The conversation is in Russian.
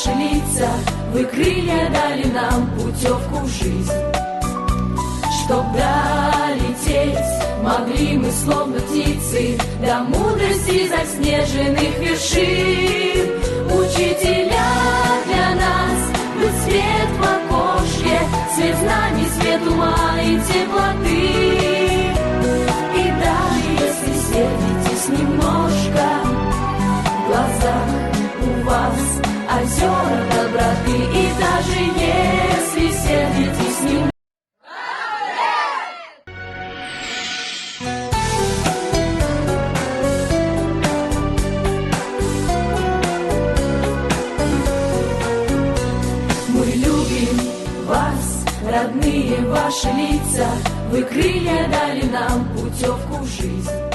ваши лица, вы крылья дали нам, путевку в жизнь. Чтоб долететь, могли мы, словно птицы, до мудрости заснеженных вершин. Учителя для нас, вы свет в окошке, свет знаний, свет ума и теплоты. И даже если сердитесь немножко, в глазах у вас озера доброты. И даже если сердитесь немножко, родные ваши лица, вы крылья дали нам, путевку в жизнь.